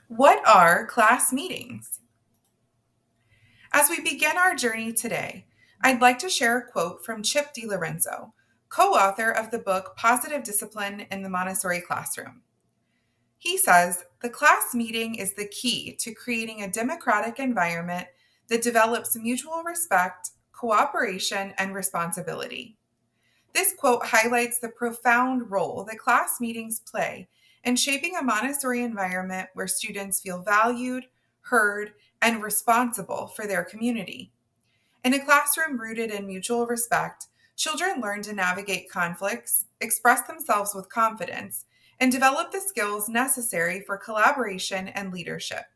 What are class meetings? As we begin our journey today, I'd like to share a quote from Chip DiLorenzo, co-author of the book Positive Discipline in the Montessori Classroom. He says, "The class meeting is the key to creating a democratic environment that develops mutual respect, cooperation, and responsibility." This quote highlights the profound role that class meetings play in shaping a Montessori environment where students feel valued, heard, and responsible for their community. In a classroom rooted in mutual respect, children learn to navigate conflicts, express themselves with confidence, and develop the skills necessary for collaboration and leadership.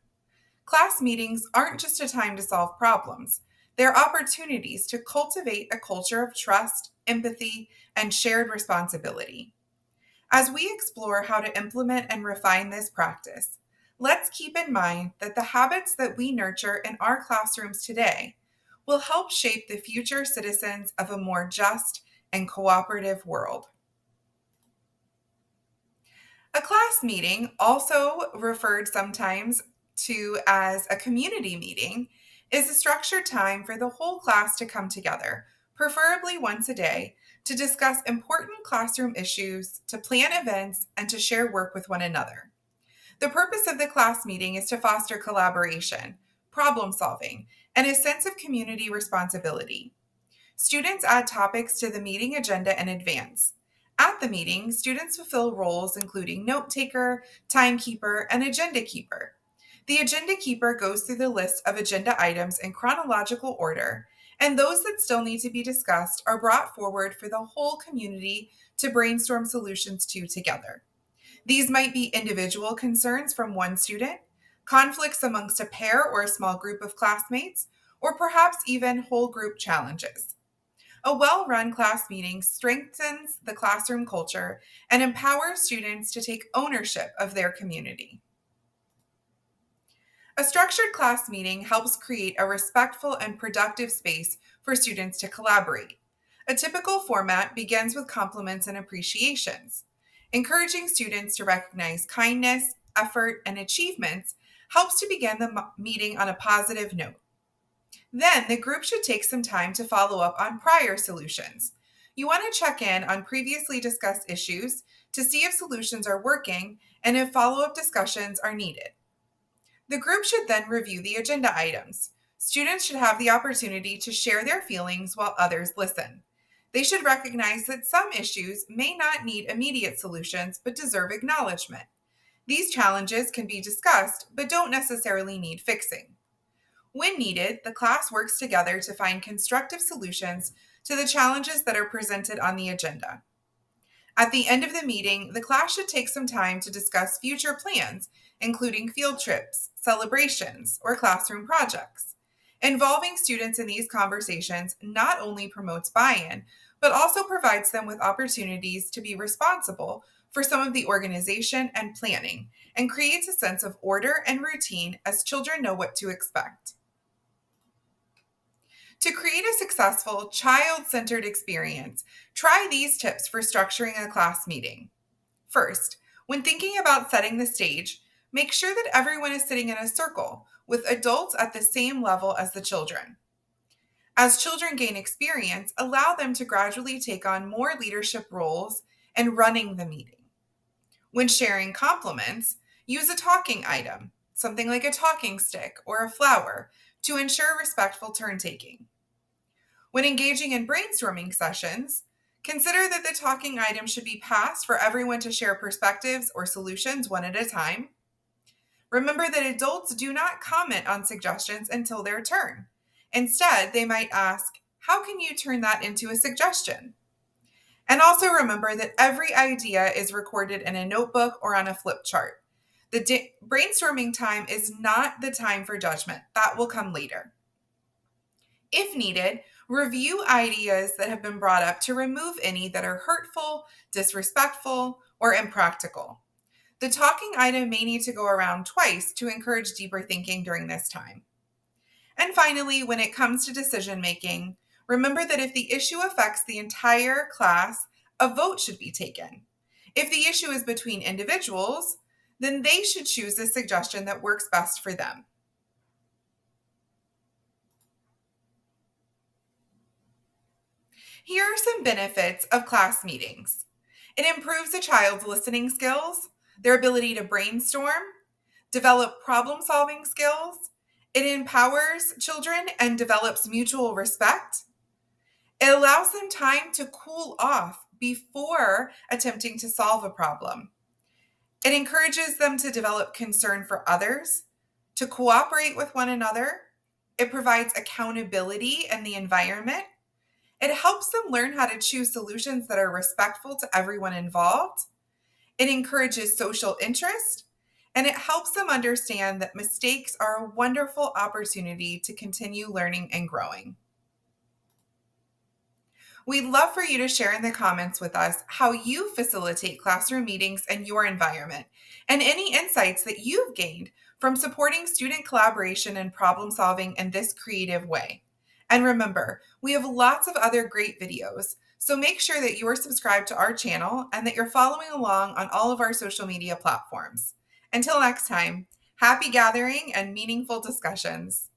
Class meetings aren't just a time to solve problems, they're opportunities to cultivate a culture of trust, empathy, and shared responsibility. As we explore how to implement and refine this practice, let's keep in mind that the habits that we nurture in our classrooms today will help shape the future citizens of a more just and cooperative world. A class meeting, also referred sometimes to as a community meeting, is a structured time for the whole class to come together, preferably once a day, to discuss important classroom issues, to plan events, and to share work with one another. The purpose of the class meeting is to foster collaboration, problem solving, and a sense of community responsibility. Students add topics to the meeting agenda in advance. At the meeting, students fulfill roles including note taker, timekeeper, and agenda keeper. The agenda keeper goes through the list of agenda items in chronological order, and those that still need to be discussed are brought forward for the whole community to brainstorm solutions to together. These might be individual concerns from one student, conflicts amongst a pair or a small group of classmates, or perhaps even whole group challenges. A well run class meeting strengthens the classroom culture and empowers students to take ownership of their community. A structured class meeting helps create a respectful and productive space for students to collaborate. A typical format begins with compliments and appreciations. Encouraging students to recognize kindness, effort, and achievements helps to begin the meeting on a positive note. Then the group should take some time to follow up on prior solutions. You want to check in on previously discussed issues to see if solutions are working and if follow up discussions are needed. The group should then review the agenda items. Students should have the opportunity to share their feelings while others listen. They should recognize that some issues may not need immediate solutions but deserve acknowledgement. These challenges can be discussed but don't necessarily need fixing. When needed, the class works together to find constructive solutions to the challenges that are presented on the agenda. At the end of the meeting, the class should take some time to discuss future plans, including field trips, celebrations, or classroom projects. Involving students in these conversations not only promotes buy-in, but also provides them with opportunities to be responsible for some of the organization and planning, and creates a sense of order and routine as children know what to expect. To create a successful, child centered experience, try these tips for structuring a class meeting. First, when thinking about setting the stage, make sure that everyone is sitting in a circle with adults at the same level as the children. As children gain experience, allow them to gradually take on more leadership roles and running the meeting. When sharing compliments, use a talking item, something like a talking stick or a flower, to ensure respectful turn taking. When engaging in brainstorming sessions, consider that the talking item should be passed for everyone to share perspectives or solutions one at a time. Remember that adults do not comment on suggestions until their turn. Instead, they might ask, "How can you turn that into a suggestion?" And also remember that every idea is recorded in a notebook or on a flip chart. The brainstorming time is not the time for judgment. That will come later. If needed, review ideas that have been brought up to remove any that are hurtful, disrespectful, or impractical. The talking item may need to go around twice to encourage deeper thinking during this time. And finally, when it comes to decision making, remember that if the issue affects the entire class, a vote should be taken. If the issue is between individuals, then they should choose the suggestion that works best for them. Here are some benefits of class meetings. It improves a child's listening skills, their ability to brainstorm, develop problem solving skills. It empowers children and develops mutual respect. It allows them time to cool off before attempting to solve a problem. It encourages them to develop concern for others, to cooperate with one another. It provides accountability in the environment. It helps them learn how to choose solutions that are respectful to everyone involved. It encourages social interest, and it helps them understand that mistakes are a wonderful opportunity to continue learning and growing. We'd love for you to share in the comments with us how you facilitate classroom meetings in your environment and any insights that you've gained from supporting student collaboration and problem solving in this creative way. And remember, we have lots of other great videos, so make sure that you are subscribed to our channel and that you're following along on all of our social media platforms. Until next time, happy gathering and meaningful discussions.